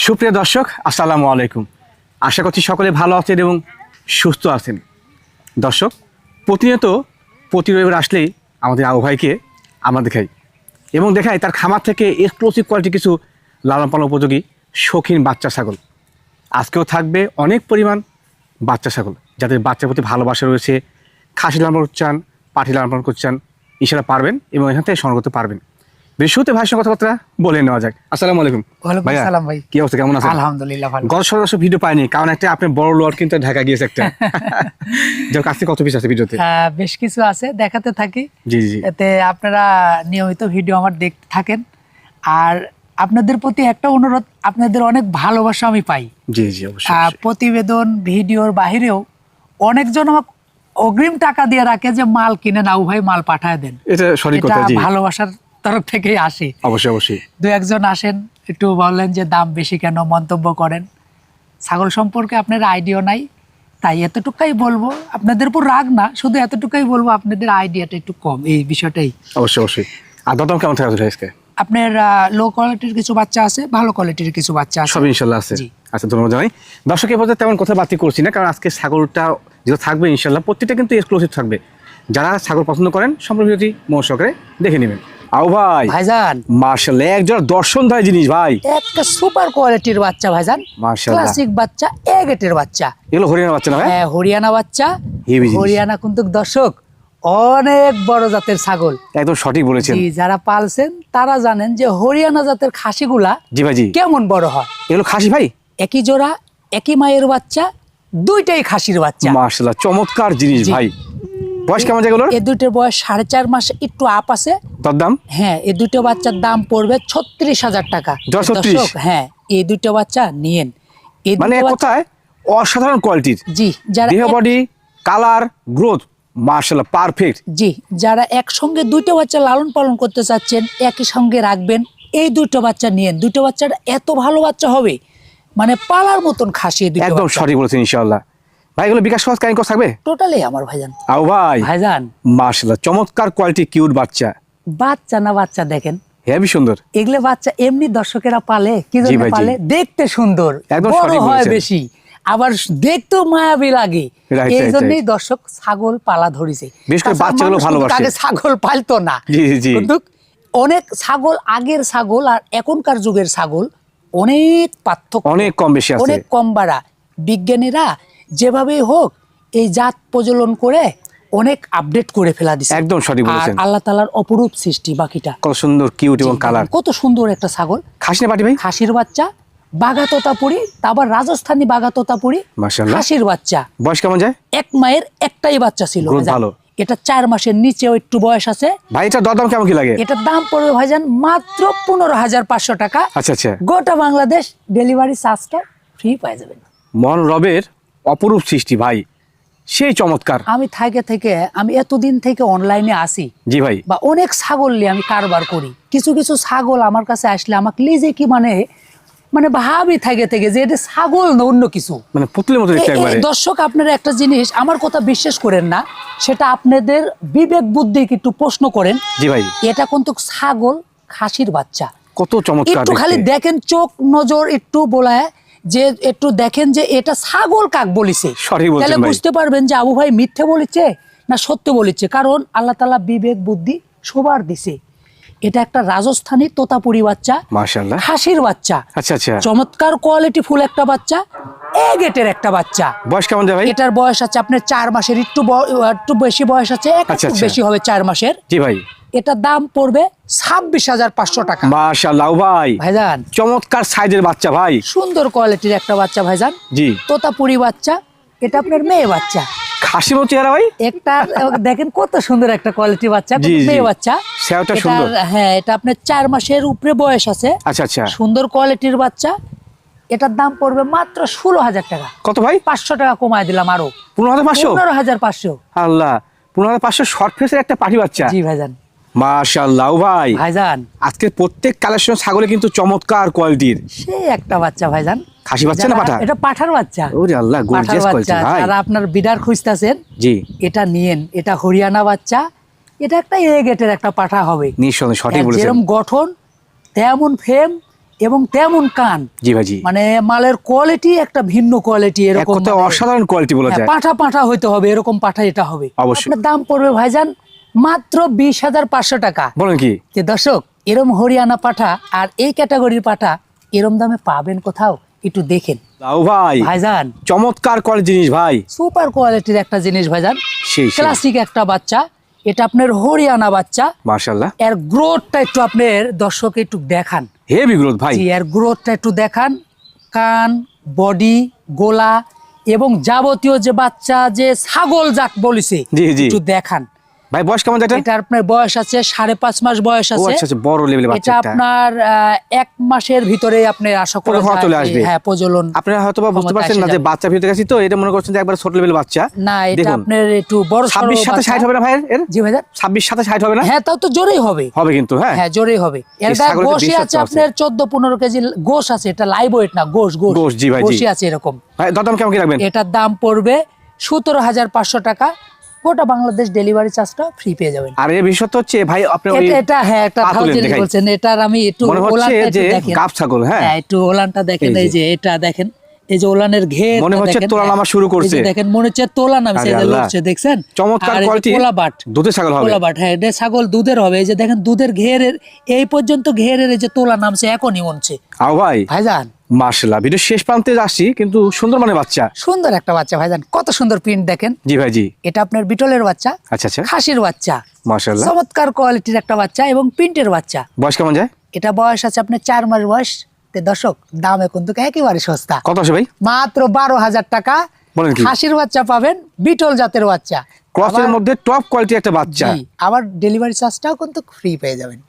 সুপ্রিয় দর্শক, আসসালামু আলাইকুম। আশা করছি সকলে ভালো আছেন এবং সুস্থ আছেন। দর্শক, প্রতিনিয়ত প্রতি রবিবার আসলেই আমাদের আবু ভাইকে আমরা দেখাই এবং দেখাই তার খামার থেকে এক্সক্লুসিভ কোয়ালিটি কিছু লালন পালন উপযোগী শৌখিন বাচ্চা ছাগল। আজকেও থাকবে অনেক পরিমাণ বাচ্চা ছাগল যাদের বাচ্চার প্রতি ভালোবাসা রয়েছে। খাসি লালন পালন করছেন, পাঠি লালন পালন করছেন, ইনশাআল্লাহ পারবেন এবং এখান থেকে সংগ্রহ করতে পারবেন। শুরুতে ভাইয়ের সঙ্গে কথাবার্তা বলে নেওয়া যাক। আসসালামু আলাইকুম। ওয়ালাইকুম আসসালাম ভাই। কি অবস্থা, কেমন আছেন? আলহামদুলিল্লাহ ভালো। গত সপ্তাহে ভিডিও পাইনি কারণ একটা আপনি বড় লট কিন্তু ঢাকা গিয়েছে একটা। যাক, আজকে কত পিস আছে ভিডিওতে? বেশ কিছু আছে, দেখাতে থাকি। জি জি। এতে আপনারা নিয়মিত ভিডিও আমার দেখতে থাকেন। আর আপনাদের প্রতি একটা অনুরোধ, আপনাদের অনেক ভালোবাসা আমি পাই। জি জি অবশ্যই। প্রতিবেদন ভিডিওর বাহিরেও অনেকজন আমাকে অগ্রিম টাকা দিয়ে রাখে যে মাল কিনে নাও ভাই, মাল পাঠায় দেন। এটা সঠিক এটা কথা। জি ভালোবাসার তরফ থেকেই আসে। অবশ্যই অবশ্যই। দু একজন আসেন, একটু বললেন যে দাম বেশি কেন, মন্তব্য করেন। ছাগল সম্পর্কে আপনার আইডিয়া নাই, তাই এতটুকুই বলবো। আপনাদের উপর রাগ না, শুধু এতটুকুই বলবো আপনাদের আইডিয়াটা একটু কম এই বিষয়টাই। অবশ্যই অবশ্যই। আর দাম কেমন থাকে আজকে? আপনার লো কোয়ালিটির কিছু বাচ্চা আছে, ভালো কোয়ালিটির কিছু বাচ্চা আছে, সব ইনশাআল্লাহ আছে। জি। আচ্ছা, ধন্যবাদ জানাই। দর্শকের পথে তেমন কথা বাতি করছি না, কারণ আজকে ছাগলটা যেটা থাকবে ইনশাআল্লাহ প্রত্যেকটা কিন্তু এক্সক্লুসিভ থাকবে। যারা ছাগল পছন্দ করেন সম্পূর্ণ ভিডিওটি মনোযোগ সহকারে দেখে নেবেন। আও ভাই, ভাইজান মাশাআল্লাহ একজন দর্শনধারী জিনিস ভাই। একটা সুপার কোয়ালিটির বাচ্চা ভাইজান, মাশাআল্লাহ। ক্লাসিক বাচ্চা, এ গেটের বাচ্চা। এগুলো হরিয়ানা বাচ্চা না ভাই? হ্যাঁ, হরিয়ানা বাচ্চা। হেভি জিনিস। হরিয়ানা কিন্তু দর্শক অনেক বড় জাতের ছাগল। একদম সঠিক বলেছেন। জি, যারা পালছেন তারা জানেন যে হরিয়ানা জাতের খাসিগুলা জি ভাই জি। কেমন বড় হয়। এগুলো খাসি ভাই? একই জোড়া, একই মায়ের বাচ্চা, দুইটাই খাসির বাচ্চা। মাশাআল্লাহ চমৎকার জিনিস জি। ভাই। বয়স কেমন যায় এগুলোর? এই দুইটার বয়স 4.5 মাস একটু আপ আছে। তার দাম? হ্যাঁ, এই দুটো বাচ্চার দাম পড়বে 36,000 টাকা। জোড়া 36? দর্শক, হ্যাঁ, এই দুটো বাচ্চা নিয়েন। এই মানে দুটো বাচ্চা, কোথায় অসাধারণ কোয়ালিটির। জি, যারা দেহ বডি কালার গ্রোথ মাশাআল্লাহ পারফেক্ট। জি, যারা একসঙ্গে দুটো বাচ্চা লালন পালন করতে চাচ্ছেন, একই সঙ্গে রাখবেন, এই দুটো বাচ্চা নিয়েন। দুটো বাচ্চার এত ভালো বাচ্চা হবে, মানে পালার মতন খাসি। একদম সঠিক বলেছেন ইনশাআল্লাহ ভাই। এগুলো বিকাশ সহজ কাইন কো থাকবে টোটালি আমার ভাইজান। আও ভাই ভাইজান মাশাআল্লাহ চমৎকার কোয়ালিটি কিউট বাচ্চা। বাচ্চা না বাচ্চা দেখেন, হেভি সুন্দর। এগুলো বাচ্চা এমনি দর্শকেরা পালে কি জি জন্য ভাই, জি। পালে? দেখতে সুন্দর, একদম বড় সঠিক হয় বলেছেন। বেশি, আবার দেখতেও মায়াবী লাগে। Right, এই right, জন্যই দর্শক ছাগল পালা ধরিছে। বিশেষ করে তাছাড়া বাচ্চাগুলো মানুষ কিন্তু ভালোবাসে। আগে ছাগল পালতো না, জি জি। কিন্তু অনেক ছাগল, আগের ছাগল আর এখনকার যুগের ছাগল অনেক পার্থক্য, অনেক কম বেশি আছে। অনেক কম বাড়া। বিজ্ঞানীরা যেভাবেই হোক এই জাত প্রজনন করে অনেক আপডেট করে ফেলা দিছে। একদম সঠিক আর বলেছেন। আল্লাহ তাআলার অপরূপ সৃষ্টি বাকিটা। কত সুন্দর কিউট এবং কালার। কত সুন্দর একটা ছাগল। খাসি না পাটি ভাই? খাসির বাচ্চা, বাঘা তোতাপুরি, আবার রাজস্থানী বাঘা তোতাপুরি, মাশাআল্লাহ। খাসির বাচ্চা। বয়স কেমন যায়? এক মায়ের একটাই বাচ্চা ছিল Growth ভাইজান। ভালো। এটা 4 মাসের নিচেও একটু বয়স আছে। ভাই এটা দাম কেমন কি লাগে? এটার দাম পড়বে ভাইজান মাত্র 15,500 টাকা। আচ্ছা আচ্ছা। গোটা বাংলাদেশ ডেলিভারি চার্জটা ফ্রি পেয়ে যাবেন। মন রবের অপরূপ সৃষ্টি ভাই, সেই চমৎকার। আমি থেকে আমি এতদিন থেকে অনলাইনে আসি জি ভাই। বা অনেক ছাগল নিয়ে আমি কারবার করি। কিছু কিছু ছাগল আমার কাছে আসলে আমাকে লিজে কি মানে ভাবি থেকে যে এটা ছাগল না অন্য কিছু। মানে পুতুলের মতো দেখতে একবারে। দর্শক, আপনারা একটা জিনিস আমার কথা বিশ্বাস করেন না, সেটা আপনাদের বিবেক বুদ্ধিকে একটু প্রশ্ন করেন। জি ভাই। এটা কিন্তু ছাগল খাসির বাচ্চা। কত চমৎকার একটু খালি দেখতে। দেখেন, চোখ নজর একটু বোলায় যে একটু দেখেন যে এটা ছাগল কাক বলিছে, সঠিক বলছেন তাহলে ভাই। বুঝতে পারবেন যে আবু ভাই মিথ্যে বলিছে না সত্য বলিছে। কারণ আল্লাহ তাআলা বিবেক বুদ্ধি সবার দিছে। এটা একটা রাজস্থানী তোতাপুরি বাচ্চা, মাশাআল্লাহ। খাসির বাচ্চা। আচ্ছা আচ্ছা। চমৎকার কোয়ালিটি ফুল একটা বাচ্চা, এ গেটের একটা বাচ্চা। বয়স কেমন যায় ভাই? এটার বয়স আছে আপনার 4 মাসের, একটু বেশি বয়স আছে, একটু আচ্ছা, আচ্ছা। বেশি হবে 4 মাসের। জি ভাই। এটার দাম পড়বে 26,500 টাকা। মাশাআল্লাহ ভাই, ভাইজান চমৎকার সাইজের বাচ্চা ভাই। সুন্দর কোয়ালিটির একটা বাচ্চা ভাইজান, জি। তোতাপুরি বাচ্চা। এটা আপনার মেয়ে বাচ্চা। খাসি মতো চেহারা ভাই। একটা দেখেন কত সুন্দর একটা কোয়ালিটি বাচ্চা, জি, জি। মেয়ে বাচ্চা। সেওটা এটার- সুন্দর। হ্যাঁ, এটা আপনার 4 মাসের উপরে বয়স আছে। আচ্ছা আচ্ছা। সুন্দর কোয়ালিটির বাচ্চা। এটার দাম পড়বে মাত্র 16,000 টাকা। কত ভাই? 500 টাকা কমায় দিলাম আরো। 15,500? 15,500। আল্লাহ, 15,500 শর্ট ফেসের একটা পাটি বাচ্চা। জি ভাইজান। মাশাআল্লাহ ভাই। ভাইজান আজকে প্রত্যেক কালেকশন ছাগলে কিন্তু চমৎকার কোয়ালিটির। সেই একটা বাচ্চা ভাইজান। খাসি বাচ্চা না যারা- পাঠা? এটা পাঠার বাচ্চা। ওরে আল্লাহ, পাঠার গর্জিয়াস কোয়ালিটি বাচ্চা। ভাই। যারা আপনার বিডার খুঁজতেছেন, জি। এটা নিয়েন। এটা হরিয়ানা বাচ্চা। এটা একটা এ গেটের একটা পাঠা হবে। নিঃসন্দেহে সঠিক বলেছেন। যেরকম গঠন তেমন ফেম, এবং তেমন কান, জি ভাইজি, মানে মালের কোয়ালিটি একটা ভিন্ন কোয়ালিটি, এক এরকম কথায় মানে- অসাধারণ কোয়ালিটি বলা হ্যাঁ, যায়। পাঠা পাঠা হইতে হবে, এরকম পাঠা এটা হবে। অবশ্যই। আপনার দাম পড়বে ভাইজান মাত্র 20,500 টাকা। বলেন কি? যে দর্শক, এরম হরিয়ানা পাঠা আর এই ক্যাটাগরির পাঠা এরম দামে পাবেন কোথাও? একটু দেখেন লাউ ভাই, ভাইজান, চমৎকার কোয়ালিটি জিনিস ভাই, সুপার কোয়ালিটির একটা জিনিস ভাইজান, সেই ক্লাসিক একটা বাচ্চা। এটা আপনার হরিয়ানা বাচ্চা। মাশাআল্লাহ, এর গ্রোথটা একটু আপনার দর্শক একটু দেখান। হেভি গ্রোথ ভাই। জি, এর গ্রোথটা একটু দেখান, কান, বডি, গোলা এবং যাবতীয় যে বাচ্চা যে ছাগল যাক বলিছে, জি, জি। একটু দেখান। ভাই বয়স কেমন এটা? এটা আপনার বয়স আছে 5.5 মাস বয়স ও আছে। আচ্ছা আচ্ছা, বড় লেভেলের বাচ্চা এটা এটা। আপনার 1 মাসের ভিতরে আপনি আশা করা প্রজনন যায় চলে যে, আসবে। হ্যাঁ, প্রজনন। আপনারা হয়তো বা বুঝতে ক্ষমতা পারছেন এসে না যে যাবে। বাচ্চা ভিতরে গেছি তো এটা মনে করছেন যে একবার ছোট লেভেলের বাচ্চা। না, এটা দেখুন, আপনার একটু বড় সড়ো 26 সাথে বাচ্চা। 60 হবে না ভাই এর? জি ভাইজান, 26 সাথে 60 হবে না? হ্যাঁ, তাও তো জোরেই হবে। হবে কিন্তু, হ্যাঁ। হ্যাঁ, জোরেই হবে। এর গায়ে ছাগলের তো গোশই বিশ্বস্ত আছে আছে। আপনার 14-15 কেজি গোশ আছে। এটা লাইভ ওয়েট না, গোশ গোশ গোশ, জি ভাই, জি। গোশই আছে এরকম। ভাই দরদাম কেমন কি রাখবেন? এটার দাম পড়বে 17,500 টাকা। গোটা বাংলাদেশ ডেলিভারি চার্জটা ফ্রি পেয়ে যাবেন। আর এই বিষয় তো হচ্ছে ভাই আপনি ওই এটা হ্যাঁ, একটা ভালো পাতুলের জিনিস দেখাই। বলছেন। এটার আমি একটু মনে হচ্ছে ওলানটা একটু যে দেখেন। গাব ছাগল, হ্যাঁ। হ্যাঁ, একটু ওলানটা দেখেন। এই এই যে। যে এটা দেখেন, এই যে ওলানের ঘের মনে হচ্ছে তোলা নামা শুরু করছে। দেখেন, মনে হচ্ছে তোলা নামছে, আরে এই যে আল্লাহ। লড়ছে, দেখছেন? চমৎকার আর এই যে কোয়ালিটি, পোলাবাট, দুধের ছাগল হবে। পোলাবাট, হ্যাঁ, এটা ছাগল দুধের হবে। এই যে দেখেন দুধের ঘেরের এই পর্যন্ত ঘেরের এই যে তোলা নামছে, এখনই মনছে আও ভাই, ভাইজান। মাশাআল্লাহ, ভিডিও শেষ প্রান্তে আসছি কিন্তু সুন্দর মানে বাচ্চা। সুন্দর একটা বাচ্চা ভাইজান, কত সুন্দর প্রিন্ট দেখেন। জি ভাই, জি। এটা আপনার বিটলের বাচ্চা, আচ্ছা আচ্ছা, খাসির বাচ্চা, মাশাআল্লাহ। চমৎকার কোয়ালিটির একটা বাচ্চা এবং প্রিন্টের বাচ্চা। বয়স কেমন যায়? এটা বয়স আছে আপনার 4 মাস বয়স। তে দর্শক, দাম এখন তো একেবারে সস্তা, কত আছে ভাই? মাত্র 12,000 টাকা। বলেন কি? খাসির বাচ্চা পাবেন, বিটল জাতের বাচ্চা, ক্রসের আবার- মধ্যে টপ কোয়ালিটি একটা বাচ্চা। জি, আবার ডেলিভারি চার্জটাও কিন্তু ফ্রি পেয়ে যাবেন।